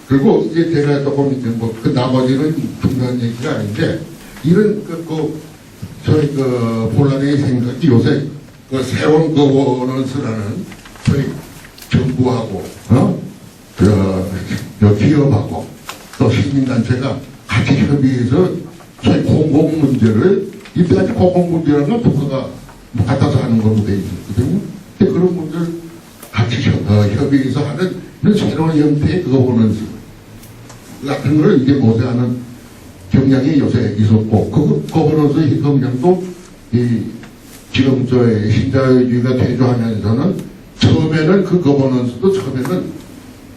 그리고 이제 제가 조금 이제 뭐 그 나머지는 중요한 얘기가 아닌데 이런 저희 본란의 생각이 요새 그 새로운 거버넌스라는 저희 정부하고 기업하고 또 시민단체가 같이 협의해서 저희 공공 문제를 이때까지 공공 문제라는 건 국가가 갖다서 하는 걸로 돼 있었거든요. 근데 그런 문제를 같이 협의해서 하는 이런 새로운 형태의 거버넌스 같은 걸 이제 모색하는 경향이 요새 있었고, 그 거버넌스의 경향도 지금 저의 신자유주의가 대조하면서는 처음에는 그 거버넌스도 처음에는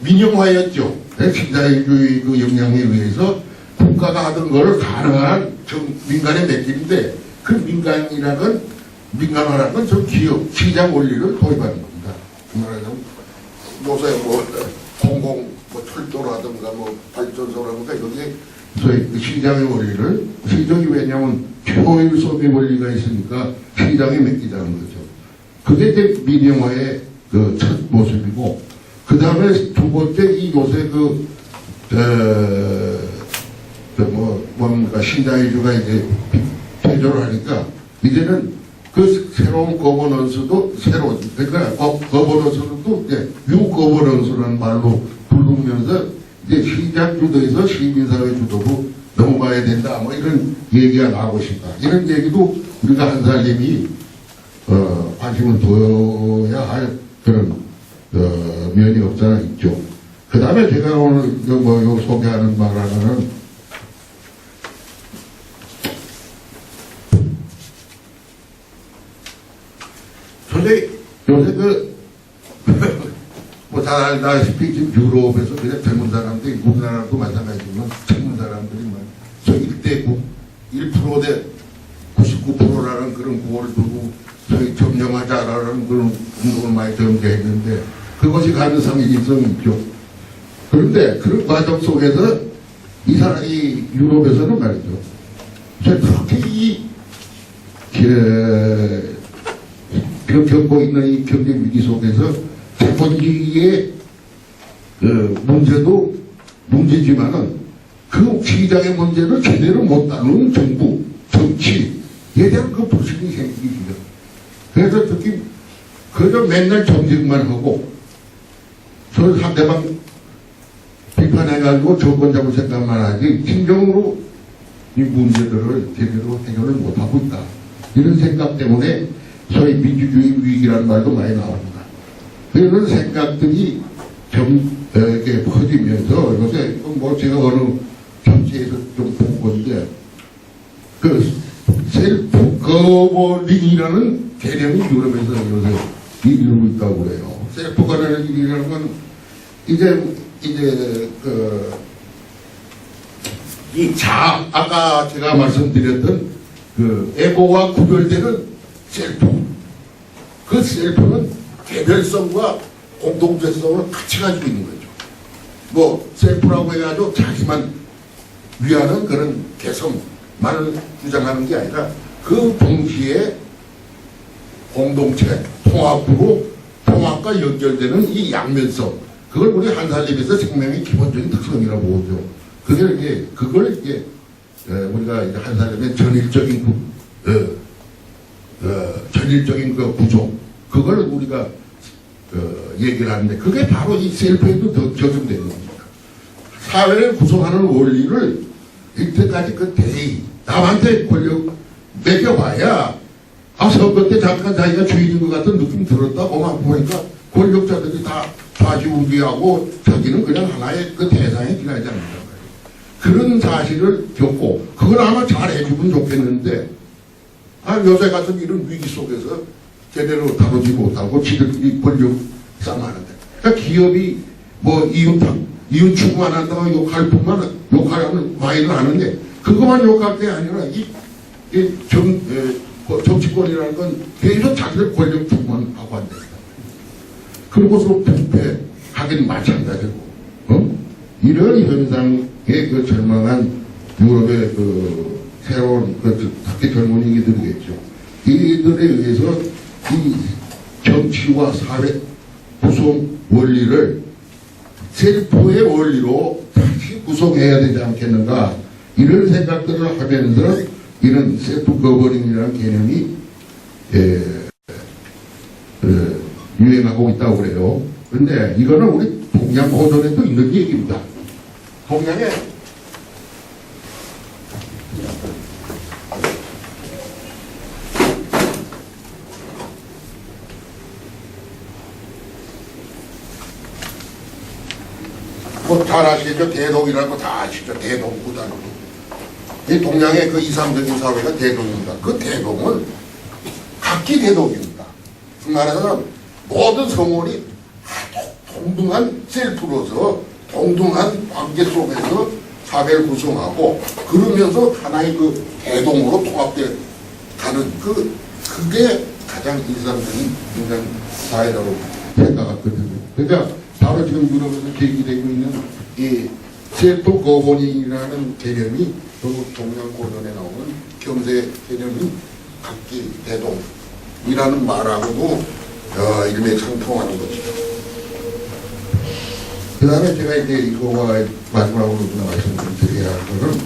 민영화였죠. 신자유주의 그 영향에 의해서 국가가 하던 걸 가능한 민간에 맡기는데 그 민간화라는 건 저 기업, 시장 원리를 도입하는 겁니다. 말하자면 요새 뭐 공공 철도라든가 뭐 발전소라든가 여기에 저희 시장의 원리를 시장이 왜냐하면 효율 소비 원리가 있으니까 시장에 맡기자는 거죠. 그게 이제 민영화의 그 첫 모습이고, 그 다음에 두 번째 이 요새 뭔가 신자유주의가 이제 퇴조를 하니까 이제는 그 새로운 거버넌스도 그러니까 거버넌스도 또 이제 유거버넌스라는 말로 부르면서 이제 시장 주도에서 시민사회 주도로 넘어가야 된다. 뭐 이런 얘기가 나오고 싶다. 이런 얘기도 우리가 한 사람이 관심을 둬야 할 그런 면이 없잖아 있죠. 그 다음에 제가 오늘 요 소개하는 말 하나는 요새 뭐 잘 알다시피 지금 유럽에서 그냥 젊은 사람들이 우리나라도 마찬가지지만 젊은 사람들이 저 1% 대 99%라는 그런 구호를 두고 저희 점령하자라는 그런 운동을 많이 전개했는데 그것이 가능성이 있죠. 그런데 그런 과정 속에서 이 사람이 유럽에서는 말이죠. 그렇게 겪고 있는 이 경제 위기 속에서 자본주의의 문제도 문제지만은 그 시장의 문제를 제대로 못 다루는 정부, 정치에 대한 그 불신이 생기죠. 그래서 특히 그저 맨날 정쟁만 하고 서로 상대방 비판해가지고 정권 잡을 생각만 하지 진정으로 이 문제들을 제대로 해결을 못하고 있다. 이런 생각 때문에 소위 민주주의 위기라는 말도 많이 나옵니다. 그런 생각들이 이렇게 퍼지면서 요새 뭐 제가 어느 잡지에서 좀 본 건데 그 셀프 거버링이라는 개념이 유럽에서 요새 이루고 있다고 그래요. 셀프 거버링이라는 건 아까 제가 말씀드렸던 그 에고와 구별되는 셀프. 그 셀프는 개별성과 공동체성을 같이 가지고 있는 거죠. 뭐 셀프라고 해가지고 자기만 위하는 그런 개성만을 주장하는 게 아니라 그 동시에 공동체, 통합과 연결되는 이 양면성, 그걸 우리 한살림에서 생명의 기본적인 특성이라고 보죠. 그걸 이제 우리가 이제 한살림의 전일적인 그 구조, 그걸 우리가 얘기를 하는데 그게 바로 이 셀프에도 적용되는 겁니다. 사회를 구성하는 원리를 이때까지 그 대의, 남한테 권력 매겨봐야 선거 때 잠깐 자기가 주인인 것 같은 느낌 들었다고 막 보니까 권력자들이 다 좌지우지하고 자기는 그냥 하나의 그 대상에 지나지 않는다. 그런 사실을 겪고 그걸 아마 잘 해주면 좋겠는데 요새 같은 이런 위기 속에서 제대로 다루지 못하고 지들끼리 권력 싸움하는데 그러니까 기업이 뭐 이윤 추구만 한다고 욕하면 많이는 하는데 그것만 욕할 게 아니라 정치권이라는 건 계속 자기들 권력 추구만 하고 한다. 그러고서 부패하긴 마찬가지고 이런 현상에 그 절망한 유럽의 그 새로운 특히 젊은이들이겠죠. 이들에 의해서 이 정치와 사회 구성 원리를 셀프의 원리로 다시 구성해야 되지 않겠는가, 이런 생각들을 하면서 이런 셀프 거버닝이라는 개념이 유행하고 있다고 그래요. 그런데 이거는 우리 동양 고전에도 있는 얘기입니다. 동양에 뭐 잘 아시겠죠? 대동이라는 거 다 아시죠? 대동구다라고. 이 동양의 그 이상적인 사회가 대동입니다. 그 대동은 각기 대동입니다. 그 말해서 모든 성원이 동등한 셀프로서 동등한 관계 속에서 사회를 구성하고 그러면서 하나의 그 대동으로 통합돼 가는 그게 가장 일상적인 인간 사회라고 생각하거든요. 그러니까 바로 지금 유럽에서 제기되고 있는 이 셀프 거버닝이라는 개념이 동양 고전에 나오는 경제 개념이 각기 대동이라는 말하고도 일맥상통하는 것이죠. 그 다음에 제가 이제 이거와 마지막으로 말씀드려야 할 것은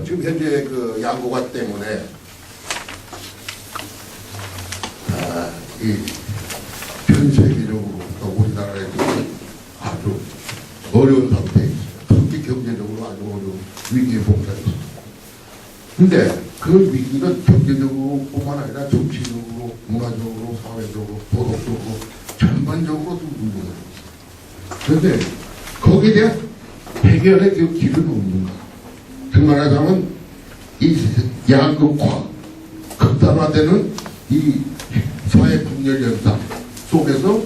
지금 현재 그 양국화 때문에 이 전 세계적으로 우리나라에서 아주 어려운 상태에 있습니다. 특히 경제적으로 아주 어려운 위기에 봉착해 있습니다. 근데 그 위기는 경제적으로 뿐만 아니라 정치적으로, 문화적으로, 사회적으로, 도덕적으로 전반적으로 좀 문제가 있습니다. 그런데 거기에 대한 해결의 그 길은 없는가? 정말 하자면 이 양극화, 극단화되는 이 사회 분열 현상 속에서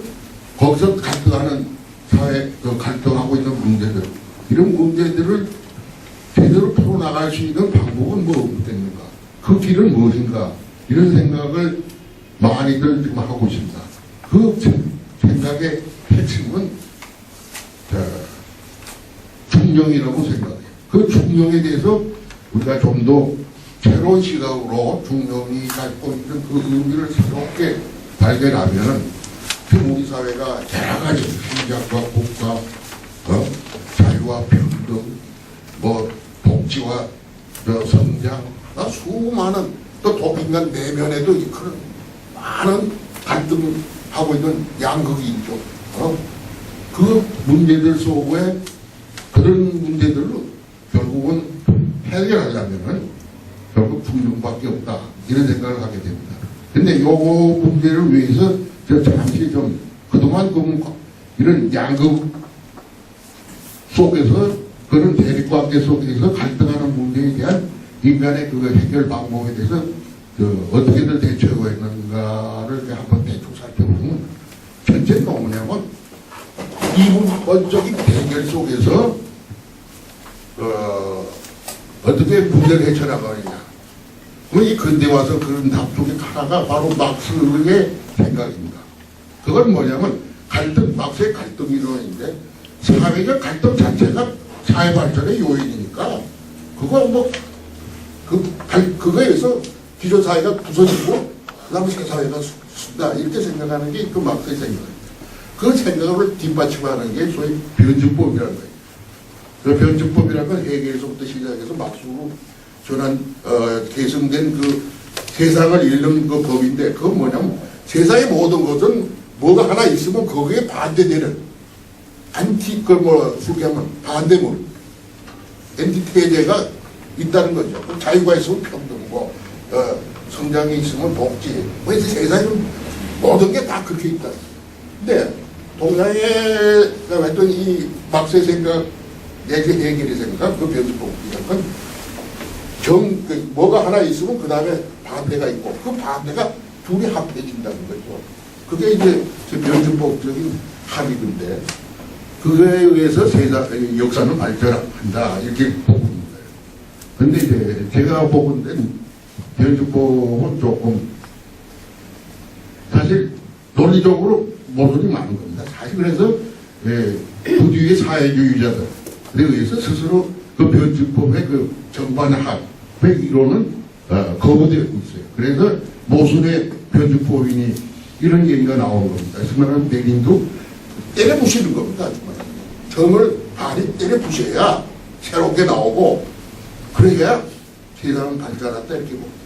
거기서 갈등하는 사회, 갈등하고 있는 문제들, 이런 문제들을 제대로 풀어나갈 수 있는 방법은 뭐겠는가? 그 길은 무엇인가? 이런 생각을 많이들 지금 하고 있습니다. 그 생각의 핵심은 중령이라고 생각해요. 그 중령에 대해서 우리가 좀 더 새로운 시각으로 중령이 갖고 있는 그 의미를 새롭게 발견하면 지금 우리 사회가 여러 가지 신작과 국가, 자유와 평등, 뭐 복지와 성장, 수많은 또 인간 내면에도 그런 많은 갈등하고 있는 양극이 있죠. 그 문제들 속에 그런 문제들로 결국은 해결하려면 결국 중용밖에 없다, 이런 생각을 하게 됩니다. 근데 요 문제를 위해서 잠시 좀 그동안 이런 양극 속에서 그런 대립관계 속에서 갈등하는 문제에 대한 인간의 그 해결 방법에 대해서 어떻게들 대처하고 있는가를 한번 대충 살펴보면 전체는 뭐냐면 이분법적인 대결 속에서 어떻게 문제를 헤쳐나가느냐. 이 근대 와서 그런 답 중에 하나가 바로 막스의 생각입니다. 그건 뭐냐면 막스의 갈등 이론인데, 사회적 갈등 자체가 사회 발전의 요인이니까 그거에서 기존 사회가 부서지고 그 다음에 새 사회가 쓴다, 이렇게 생각하는 게 그 막스의 생각입니다. 그 생각을 뒷받침하는 게 소위 변증법이라는 거예요. 그 변증법이라는 건 해결에서부터 시작해서 막수로 계승된 그 세상을 읽는 그 법인데, 그건 뭐냐면 세상의 모든 것은 뭐가 하나 있으면 거기에 반대되는 소개하면 반대물, 엔티테제가 있다는 거죠. 자유가 있으면 평등, 성장이 있으면 복지, 그래서 세상에 모든 게 다 그렇게 있다. 근데 동양에 했던 이 막스의 생각, 내지 해결의 생각, 그 변증법이란 뭐가 하나 있으면 그 다음에 반대가 있고, 그 반대가 둘이 합해진다는 거죠. 그게 이제 변증법적인 합의인데, 그거에 의해서 역사는 발전한다, 이렇게 보고 있는 거예요. 근데 이제 제가 보건 된 변증법은 조금 사실 논리적으로 모순이 많은 겁니다. 사실 그래서 그 뒤에 사회주의자들에 의해서 스스로 그 변증법의 그 정반합의 이론은 거부되고 있어요. 그래서 모순의 변증법이니 이런 얘기가 나오는 겁니다. 정말 내린도 때려 부시는 겁니다. 정말. 정을 많이 때려 부셔야 새롭게 나오고 그래야 세상은 발전한다 이렇게 봅니다.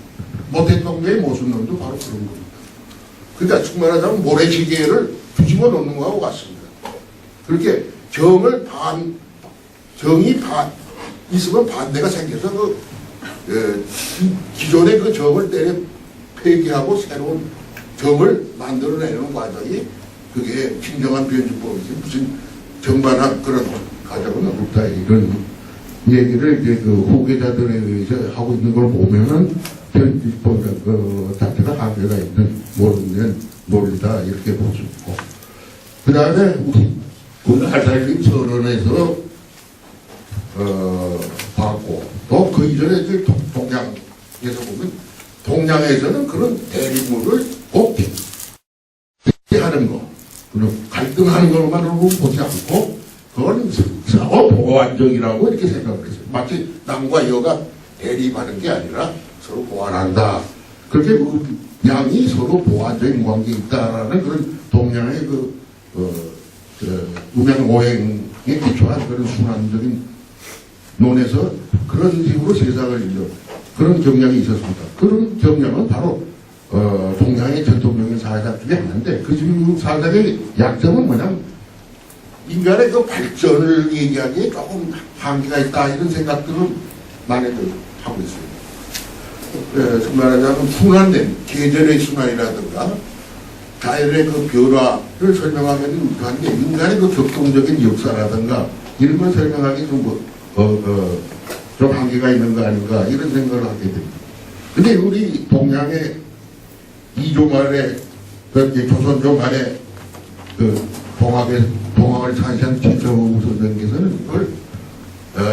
모태통계의 모순론도 바로 그런 겁니다. 그러니까 충만하자면 모래시계를 뒤집어 놓는 거하고 같습니다. 그렇게 정이 있으면 반대가 생겨서 기존의 그 정을 때려 폐기하고 새로운 정을 만들어내는 과정이 그게 진정한 변주법이지 무슨 정반합 그런 과정은 없다 이런 얘기를 이제 그 후계자들에 의해서 하고 있는 걸 보면은 변주법 그 자체가 한계가 있는 모르는 논리다 이렇게 볼 수 있고 그 다음에 우리 할살림 선언에서 봤고 또 그 이전에 이제 동양에서 보면 동양에서는 그런 대립물을 꼭 하는 거 그런 갈등하는 것만으로 보지 않고 그건 서로 보완적이라고 이렇게 생각을 했어요. 마치 남과 여가 대립하는 게 아니라 서로 보완한다. 그렇게 양이 서로 보완적인 관계에 있다라는 그런 동양의 음양오행에 기초한 그런 순환적인 논에서 그런 식으로 세상을 읽는 그런 경향이 있었습니다. 그런 경향은 바로 동양의 전통적인 사회학 중에 하나인데 그 사회학의 약점은 뭐냐면 인간의 그 발전을 얘기하기에 조금 한계가 있다 이런 생각들은 많이들 하고 있습니다. 말하자면 순환된 계절의 순환이라든가 자연의 그 변화를 설명하기는 유효한데 인간의 그 격동적인 역사라든가 이런 걸 설명하기 좀 한계가 있는 거 아닌가 이런 생각을 하게 됩니다. 근데 우리 동양의 이조 말에 조선조 말에 그 동학을 찬시한 최초우 선생께서는 그걸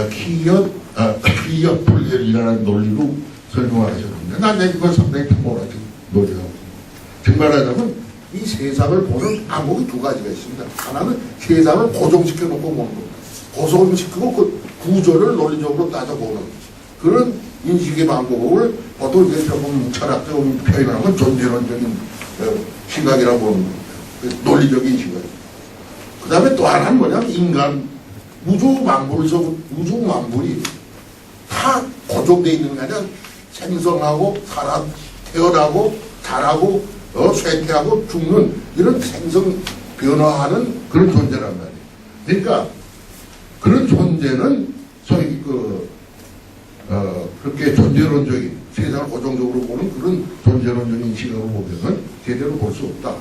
기엽 분열이라는 논리로 설명하셨는데 난 이걸 상당히 탐모라지 논리하고 정말 하자면 이 세상을 보는 항목이 두 가지가 있습니다. 하나는 세상을 고정시켜 놓고 보는 겁니다. 고정시키고 그 구조를 논리적으로 따져보는 그런 인식의 방법을 보통 이제 조금 철학적으로 표현하면 존재론적인 시각이라고 보는 겁니다. 논리적인 시각. 그 다음에 또 하나는 뭐냐면 인간, 우주 만물이 다 고정되어 있는 게 아니라 생성하고 태어나고 자라고 쇠퇴하고 죽는 이런 생성 변화하는 그런 존재란 말이에요. 그러니까 그런 존재는 소위 그렇게 존재론적인 세상을 고정적으로 보는 그런 존재론적인 시각으로 보면은 제대로 볼 수 없다.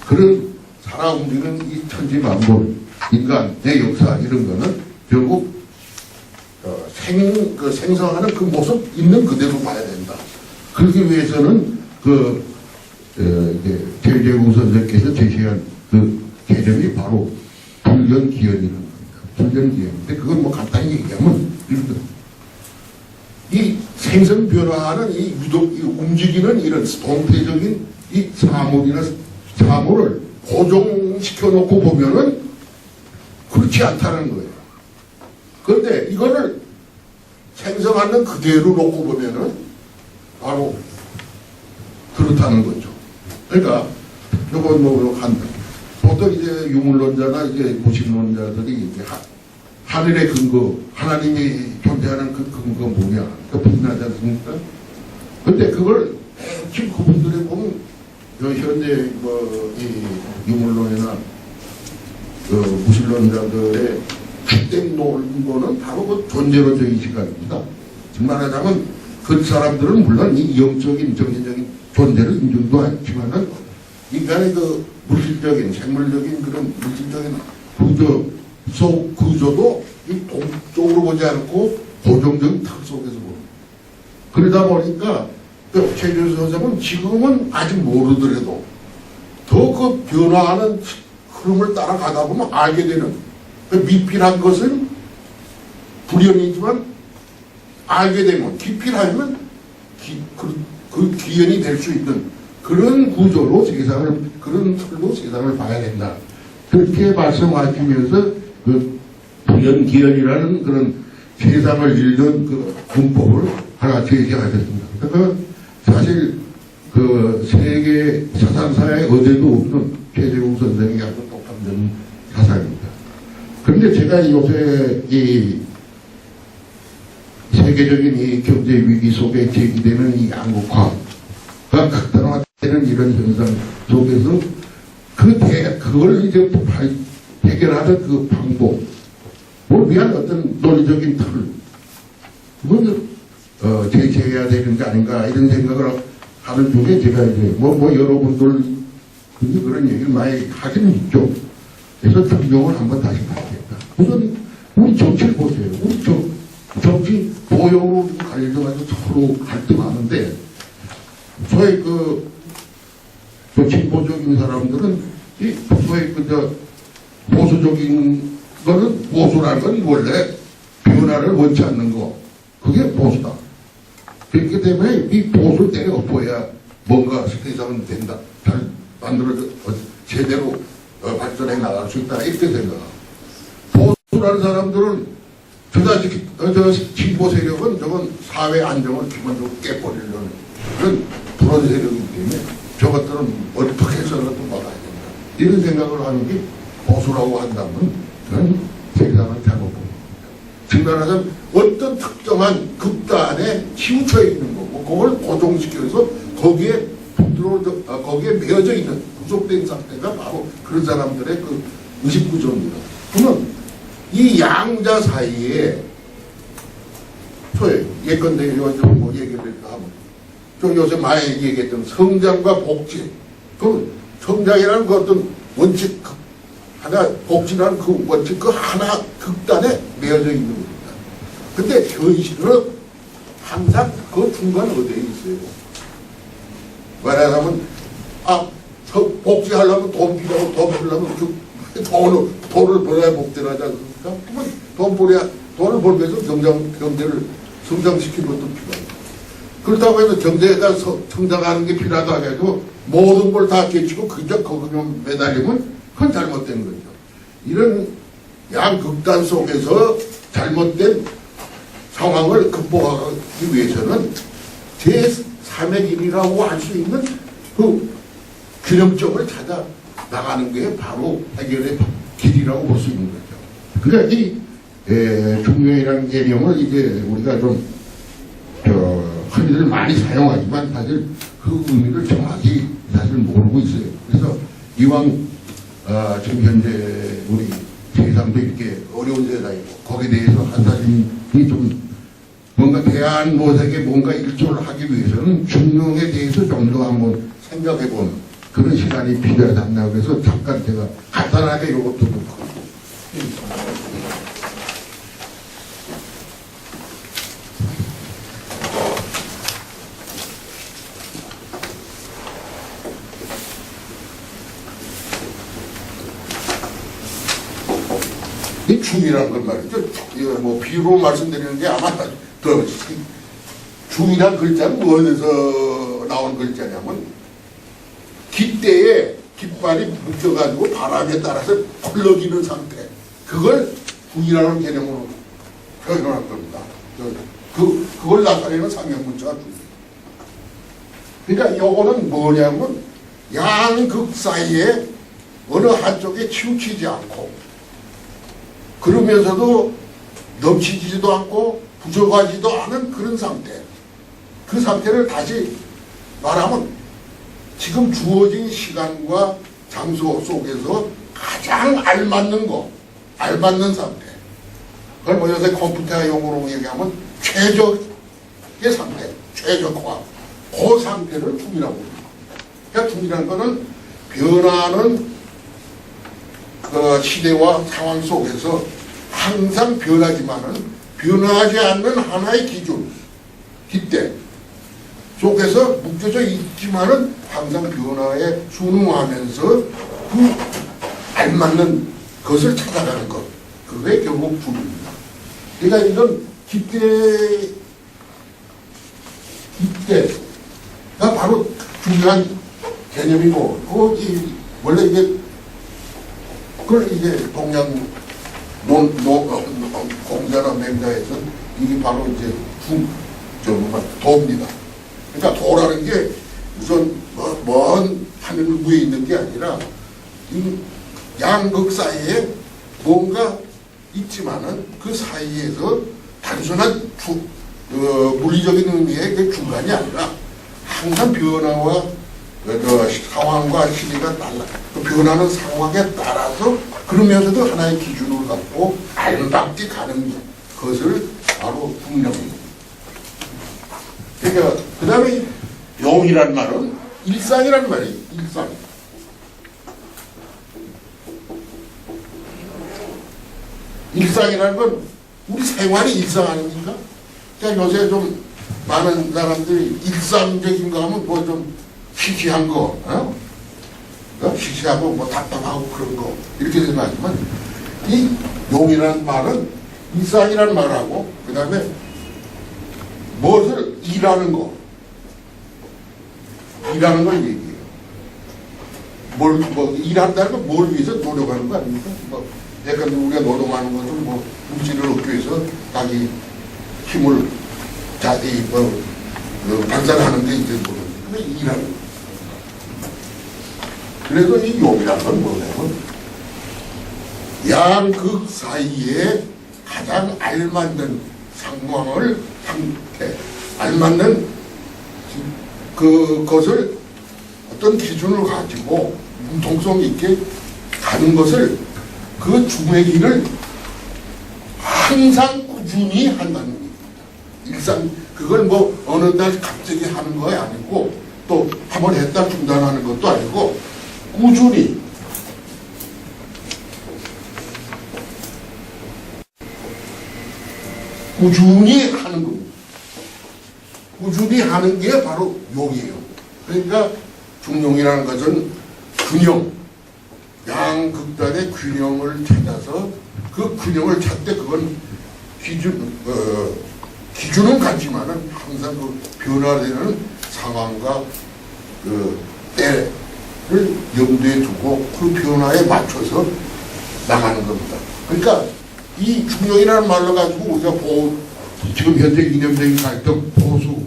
그런 살아 움직이는 이 천지 만물, 인간의 역사 이런 거는 결국 생성하는 그 모습 있는 그대로 봐야 된다. 그러기 위해서는 최재우 선생께서 제시한 그 개념이 바로 불견기현이라는 겁니다. 불견기현인데 그건 뭐 간단히 얘기하면 이렇게 이 생성 변화하는 이 움직이는 이런 동태적인 이 사물을 고정시켜 놓고 보면은 그렇지 않다는 거예요. 그런데 이거를 생성하는 그대로 놓고 보면은 바로 그렇다는 거죠. 그러니까 요건 보통 이제 유물론자나 이제 무신론자들이 이제 하늘의 근거, 하나님이 존재하는 그 근거 뭐냐, 부인하지 않습니까? 근데 그걸 지금 그분들이 보면 현재 이 유물론이나 무신론자들의 주된 논거는 바로 그 존재론적인 시각입니다. 말하자면 그 사람들은 물론 이 영적인 정신적인 존재를 인정도 하지만은 인간의 그 물질적인 생물적인 그런 물질적인 구조도 이 동쪽으로 보지 않고 고정적인 틀 속에서 보는. 그러다 보니까 최재우 선생은 지금은 아직 모르더라도 더 그 변화하는 흐름을 따라가다 보면 알게 되는 그 미필한 것은 불연이지만 알게 되면 기필하면 그 기연이 될 수 있는 그런 구조로 세상을 그런 틀로 세상을 봐야 된다. 그렇게 말씀하시면서 그 불연기연이라는 그런 세상을 읽는 그 문법을 하나 제시하셨습니다. 그러니까 사실 그 세계 사상사에 어제도 없는 최재우 선생이 아주 똑같은 사상입니다. 그런데 제가 요새 이 세계적인 이 경제 위기 속에 제기되는 이 양극화가 극단화되는 이런 현상 속에서 그걸 이제 해결하는 그 방법을 위한 어떤 논리적인 틀을 제시해야 되는 게 아닌가 이런 생각을 하는 중에 제가 이제 여러분들 그런 얘기를 많이 하기는 있죠. 그래서 등용을 한번 다시 봐야겠다. 우선 우리 정치를 보세요. 우리 정치 보형으로 갈려가지고 서로 갈등하는데 소위 진보적인 사람들은 이 소위 보수적인 거는 보수라는 건 원래 변화를 원치 않는 거 그게 보수다. 그렇기 때문에 이 보수를 때려 엎어야 뭔가 세상은 된다. 잘 만들어져 제대로 발전해 나갈 수 있다. 이렇게 생각하고 보수라는 사람들은 저 진보 세력은 저건 사회 안정을 기본적으로 깨버리려는 그런 불안 세력이기 때문에 저것들은 어떻게 해서라도 막아야 된다. 이런 생각을 하는 게 보수라고 한다면 그건 세상을 잘못 봅니다. 즉 말하자면 어떤 특정한 극단에 치우쳐 있는 거고 그걸 고정시켜서 거기에 거기에 매여져 있는 구속된 상태가 바로 그런 사람들의 그 의식구조입니다. 그러면 이 양자 사이에 예컨대 요즘 얘기를 하면 저 요새 많이 얘기했던 성장과 복지 그 성장이라는 그 어떤 원칙 하나 복지라는 그 원칙 그 하나 극단에 매여져 있는 겁니다. 근데 현실은 항상 그 중간 어디에 있어요. 말하자면 복지하려면 돈 필요하고 돈 벌려면 돈을 벌어야 복지를 하지 않습니까? 그러면 돈을 벌기 위해서 경제를 성장시키는 것도 필요합니다. 그렇다고 해서 경제가 성장하는 게 필요하다고 해도 모든 걸 다 깨치고 그저 거기만 매달리면 그건 잘못된 거죠. 이런 양극단 속에서 잘못된 상황을 극복하기 위해서는 제3의 길이라고 할 수 있는 그 균형점을 찾아 나가는 게 바로 해결의 길이라고 볼 수 있는 거죠. 그러니까 이 중요이라는 개념을 이제 우리가 좀 흔히들 많이 사용하지만 사실 그 의미를 정확히 사실 모르고 있어요. 그래서 이왕 지금 현재 우리 세상도 이렇게 어려운 세상이고 거기에 대해서 한사님이 좀 뭔가 대안 모색에 뭔가 일조를 하기 위해서는 중용에 대해서 좀 더 한번 생각해보는 그런 시간이 필요하지 않나 그래서 잠깐 제가 간단하게 이것도 놓고 이 중이라는 건 말이죠. 이거 비유로 말씀드리는 게 아마 더 중이란 글자는 어디서 나온 글자냐면 깃대에 깃발이 묶여가지고 바람에 따라서 굴러기는 상태 그걸 중이라는 개념으로 표현할 겁니다. 그걸 나타내는 상형문자가 중이에요. 그러니까 요거는 뭐냐면 양극 사이에 어느 한쪽에 치우치지 않고 그러면서도 넘치지도 않고 부족하지도 않은 그런 상태. 그 상태를 다시 말하면 지금 주어진 시간과 장소 속에서 가장 알맞는 상태. 그걸 뭐 요새 컴퓨터 용어로 얘기하면 최적의 상태, 최적화. 그 상태를 중이라고 합니다. 그러니까 중이라는 거는 변화하는 그 시대와 상황 속에서 항상 변하지만은 변하지 않는 하나의 기준, 깃대 속에서 묶여져 있지만은 항상 변화에 순응하면서 그 알맞는 것을 찾아가는 것. 그게 결국 중입니다. 그러니까 이건 깃대가 바로 중요한 개념이고, 원래 이게 그걸 이제 동양 공자나 맹자에서는 이게 바로 이제 도입니다. 그러니까 도라는 게 우선 먼 하늘 위에 있는 게 아니라 이 양극 사이에 뭔가 있지만은 그 사이에서 단순한 물리적인 의미의 그 중간이 아니라 항상 변화와 상황과 시기가 달라. 그 변하는 상황에 따라서 그러면서도 하나의 기준을 갖고 알맞게 가는 것을 바로 중량입니다. 그러니까 그 다음에 용이란 말은 일상이란 말이에요. 일상. 일상이라는 건 우리 생활이 일상 아닙니까? 그러니까 요새 좀 많은 사람들이 일상적인 거 하면 뭐 좀 시시한 거, 시시하고 뭐 답답하고 그런 거 이렇게 생각하지만 이 용이라는 말은 일상이라는 말하고 그 다음에 무엇을 일하는 거, 일하는 걸 얘기해요. 뭐 일한다는 건 뭘 위해서 노력하는 거 아닙니까? 뭐 약간 우리가 노동하는 것은 뭐 물질을 얻기 위해서 자기 힘을 자세히 반사하는 데 이제 뭐 일하는 거. 그래서 이 용이라는 건 뭐냐면 양극 사이에 가장 알맞는 상황을 상태, 알맞는 그것을 어떤 기준을 가지고 융통성 있게 가는 것을 그 중회기를 항상 꾸준히 한다는 겁니다. 일상 그걸 뭐 어느 날 갑자기 하는 거 아니고 또 한 번 했다 중단하는 것도 아니고 꾸준히 하는 겁니다. 꾸준히 하는 게 바로 용이에요. 그러니까 중용이라는 것은 균형, 양극단의 균형을 찾아서 그 균형을 찾되 그건 기준은 같지만은 항상 그 변화되는 상황과 그 때를 염두에 두고 그 변화에 맞춰서 나가는 겁니다. 그러니까 이 중용이라는 말로 가지고 우리가 지금 현재 이념적인 갈등, 보수,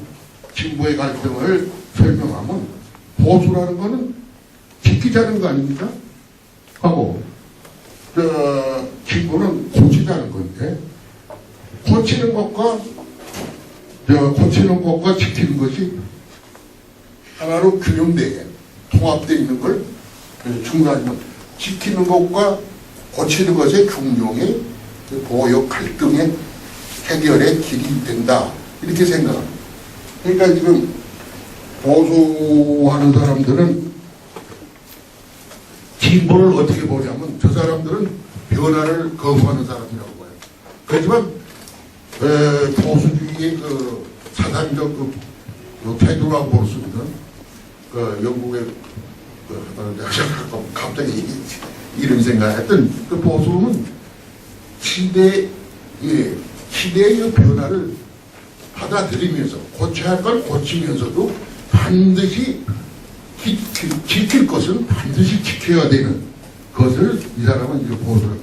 진보의 갈등을 설명하면 보수라는 거는 지키자는 거 아닙니까? 하고 진보는 고치자는 건데 고치는 것과 지키는 것이 하나로 균형되게 통합되어 있는 걸 중요하지만 지키는 것과 고치는 것의 중용이 보역 갈등의 해결의 길이 된다 이렇게 생각합니다. 그러니까 지금 보수하는 사람들은 진보를 어떻게 보냐면 저 사람들은 변화를 거부하는 사람이라고 봐요. 그렇지만 보수주의의 그 사상적 그 태도라고 볼 수 있는 그 영국의 갑자기 이름 생각했던 그 보수는 시대의 변화를 받아들이면서 고쳐야 할 걸 고치면서도 반드시 지킬 것은 반드시 지켜야 되는 것을 이 사람은 이제 보수라고 해요.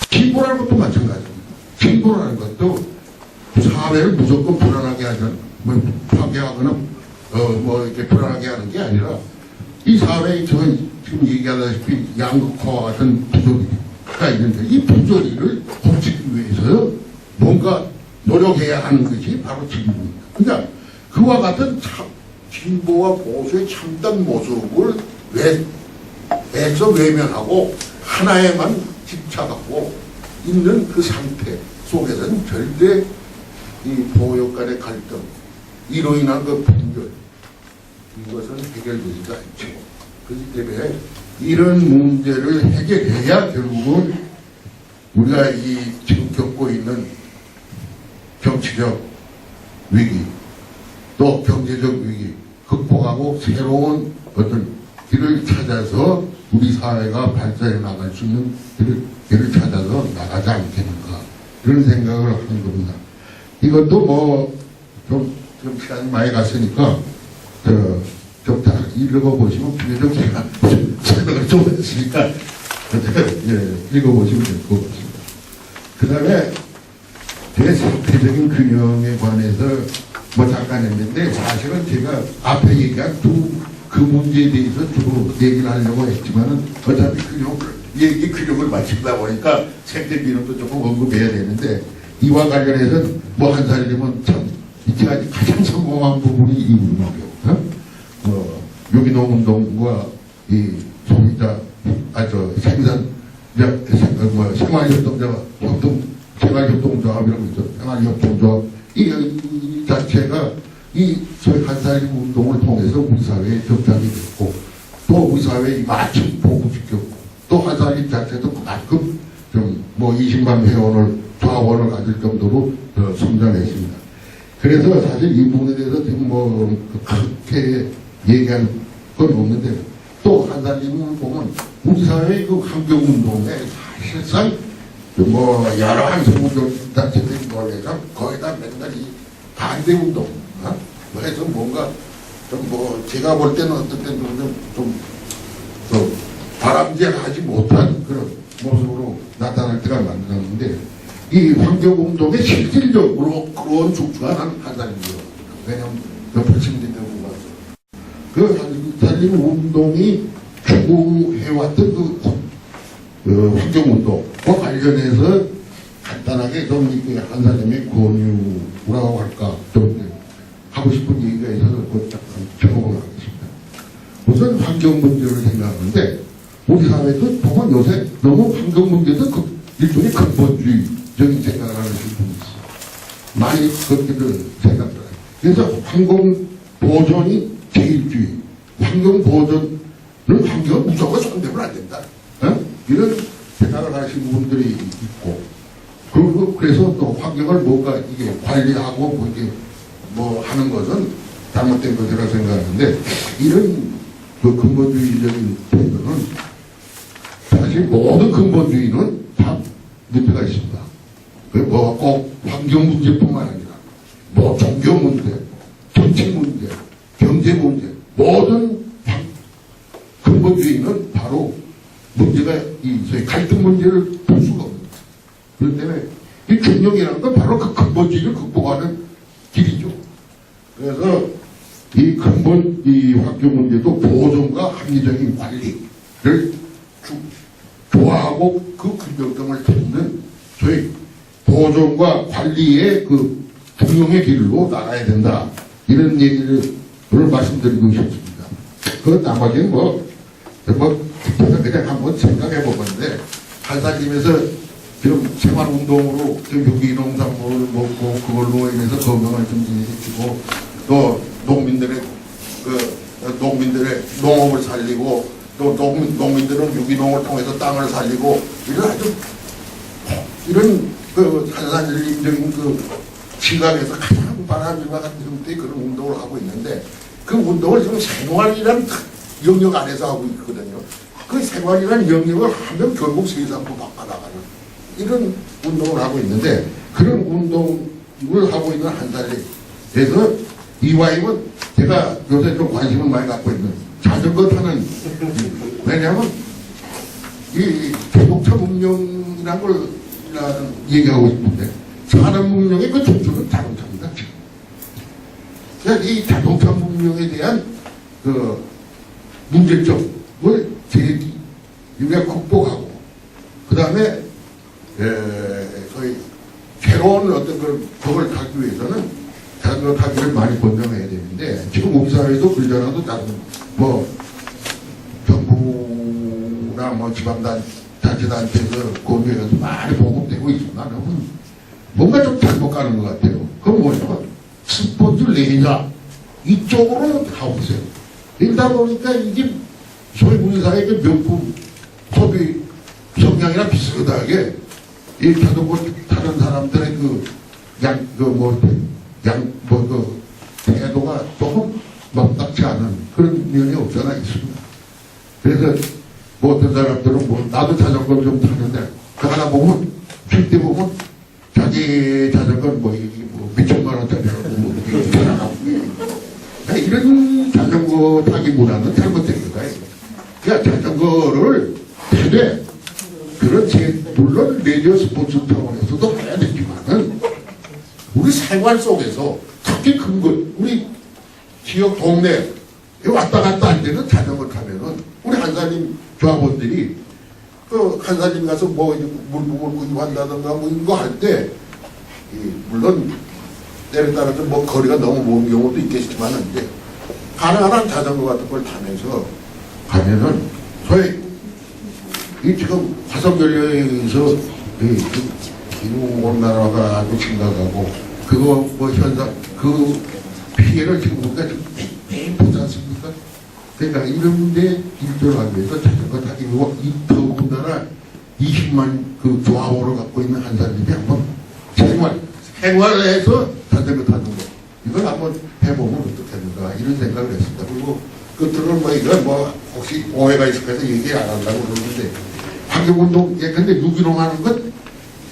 진보라는 것도 마찬가지입니다. 진보라는 것도 사회를 무조건 불안하게 하는, 파괴하거나 이렇게 불안하게 하는 게 아니라 이 사회에 지금 얘기하다시피 양극화와 같은 부조리가 있는데 이 부조리를 고치기 위해서 뭔가 노력해야 하는 것이 바로 진보입니다. 그러니까 그와 같은 진보와 보수의 참된 모습을 외면하고 하나에만 집착하고 있는 그 상태 속에서는 절대 이 보역 간의 갈등, 이로 인한 그 분열, 이것은 해결되지가 않죠. 그렇기 때문에 이런 문제를 해결해야 결국은 우리가 지금 겪고 있는 정치적 위기, 또 경제적 위기, 극복하고 새로운 어떤 길을 찾아서 우리 사회가 발전해 나갈 수 있는 길을 찾아서 나가지 않겠는가 그런 생각을 하는 겁니다. 이것도 좀 시간이 많이 갔으니까 좀 다 읽어보시면 비교적 제가 설명을 좀 했으니까 읽어보시면 될 것 같습니다. 그 다음에 대생태적인 균형에 관해서 뭐 잠깐 했는데 사실은 제가 앞에 얘기한 그 문제에 대해서 주로 얘기를 하려고 했지만은 어차피 얘기 근육을 맞추다 보니까 생태비용도 조금 언급해야 되는데 이와 관련해서 뭐 한살림은 참 이때까지 가장 성공한 부분이 이 운동이에요. 유기농 운동과 이 소비자 생활협동조합이라고 있죠. 생활협동조합 이 자체가 이 소위 한살림 운동을 통해서 우리 사회에 접착이 됐고 또 우리 사회에 마침 보급시켰고 또 한살림 자체도 그만큼 좀 뭐 20만 회원을 좌원을 가질 정도로 성장했습니다. 그래서 사실 이 부분에 대해서 지금 뭐 그렇게 얘기할 건 없는데 또 한살림을 보면 우리 사회의 그 환경운동에 사실상 뭐 여러 환경운동단체들이 모여서 거의 다 맨날 이 반대운동 그래서 뭔가 좀 뭐 제가 볼 때는 어떤 때는 좀 바람직하지 못한 그런 모습으로 나타날 때가 많았는데 이 환경운동에 실질적으로 그런 촉수가 난 한살림이에요. 왜냐하면 옆에 침대되고 그 한살림 운동이 추구해왔던 그 환경운동과 관련해서 간단하게 좀 이렇게 한살림의 권유라고 할까 좀 하고 싶은 얘기가 있어서 그것 잠깐 적어보도록 하겠습니다. 우선 환경 문제를 생각하는데 우리 사회도 보면 요새 너무 환경 문제도 일종의 근본주의적인 생각을 하는 분이 있어요. 많이 그렇게들 생각을 해요. 그래서 환경 보존이 제일주의, 환경 보존은 환경을 무조건 손대면 안 된다. 이런 생각을 하시는 분들이 있고, 그리고 그래서 또 환경을 뭔가 이게 관리하고 뭐 이게 뭐 하는 것은 잘못된 것이라고 생각하는데, 이런 그 근본주의적인 태도는 사실 모든 근본주의는 다 문제가 있습니다. 뭐 꼭 환경 문제뿐만 아니라 뭐 종교 문제, 정치 문제, 경제 문제, 모든 근본주의는 바로 문제가 이 갈등 문제를 풀 수가 없습니다. 그렇기 때문에 이 균형이라는 건 바로 그 근본주의를 극복하는 길이죠. 그래서 이 근본 이 환경 문제도 보존과 합리적인 관리를 좋아하고 그 균형점을 찾는 소위 보존과 관리의 그 균형의 길로 나가야 된다. 이런 얘기를 말씀드리고 싶습니다. 그 나머지는 그냥 한번 생각해 보건데 한살림에서 지금 생활운동으로 유기농산물을 먹고 그걸로 인해서 건강을 증진시키고 또 농민들의 농업을 살리고 또 농민들은 유기농을 통해서 땅을 살리고 이런 그 한살림적인 그 시각에서 가장 바람직한 같은 그런 운동을 하고 있는데 그 운동을 지금 생활이라는 영역 안에서 하고 있거든요. 그 생활이라는 영역을 하면 결국 세상도 바꿔나가는 이런 운동을 하고 있는데 그런 운동을 하고 있는 한살림. 그래서 이와임은 제가 요새 좀 관심을 많이 갖고 있는 자전거 타는 왜냐하면 이 자동차 문명이라는 걸 얘기하고 싶은데 산업 문명의 그 중심은 자동차입니다. 그러니까 이 자동차 문명에 대한 그 문제점을 우리가 극복하고 그 다음에 거의 새로운 어떤 그런 법을 타기 위해서는 자전거 타기를 많이 권장해야 되는데 지금 우리 사회에도 그러잖아도 뭐 정부나 뭐 지방자치단체에서 권유해서 많이 보급되고 있지만 뭔가 좀 잘못 가는 것 같아요. 그럼 뭐냐면 스포츠 레이저 이쪽으로 가보세요. 이러다 보니까 이게 소위 우리 사회의 명품 소비 성향이랑 비슷하게 이 자전거 타는 사람들의 태도가 조금 막닥지 않은 그런 면이 없잖아 있습니다. 그래서 뭐 어떤 사람들은 뭐 나도 자전거를 좀 타는데 그 하나 보면 쉴 때 보면 자기 자전거는 뭐 몇천만 원짜리라고 뭐 이런 자전거 타기 문화는 잘못된 거예요. 그러니까 자전거를 타되 그렇지 물론 레저 스포츠 차원에서도 해야 되지만은 우리 생활 속에서 특히 큰 것 지역 동네 왔다 갔다 할 때는 자전거 타면은 우리 한사님 조합원들이 그 한사님 가서 뭐 물품을 구입한다든가 뭐 이거 할 때 물론 때에 따라서 뭐 거리가 너무 먼 경우도 있겠지만은 이제 가능한 자전거 같은 걸 타면서 가면은 저희 이 지금 화성연령에서 기후온난화가 아주 심각하고 그거 뭐 현상 그 피해를 지금 우리가 지금 매일 보지 않습니까? 그러니까 이런 데 일조하기 위해서 자전거 타기 위해서 이 더군다나 20만 그 조합원을 갖고 있는 한 사람이 한번 생활해서 자전거 타는 거 이걸 한번 해보면 어떻겠는가 이런 생각을 했습니다. 그리고 끝으로 뭐 이건 뭐 혹시 오해가 있을까 해서 얘기 안 한다고 그러는데 환경운동 근데 유기농 하는 건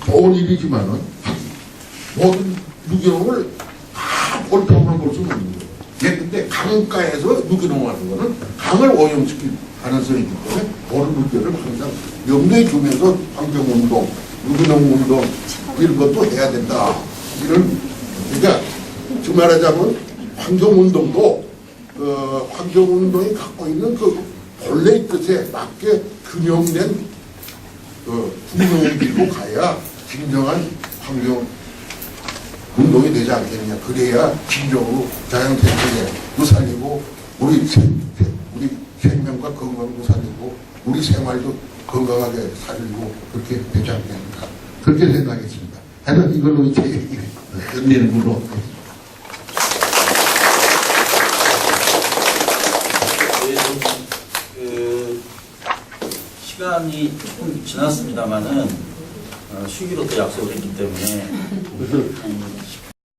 좋은 일이지만은 모든 유기농을 다 옳다고는 볼 수는 없는 거예요. 근데 강가에서 유기농하는 거는 강을 오염시킬 가능성이 있기 때문에 그런 문제를 항상 염두에 두면서 환경운동, 유기농운동 이런 것도 해야 된다. 이런 그러니까 즉 말하자면 환경운동도 환경운동이 갖고 있는 그 본래의 뜻에 맞게 균형된 분명히 밀고 가야 진정한 환경 운동이 되지 않겠느냐. 그래야 진정으로 자연생태계도 살리고 우리 생명과 건강도 살리고 우리 생활도 건강하게 살리고 그렇게 되지 않겠는가. 그렇게 생각했습니다. 하여튼 이걸로 제 얘기를 끝내는 걸로. 시간이 조금 지났습니다만은 쉬기로 또 약속을 했기 때문에 한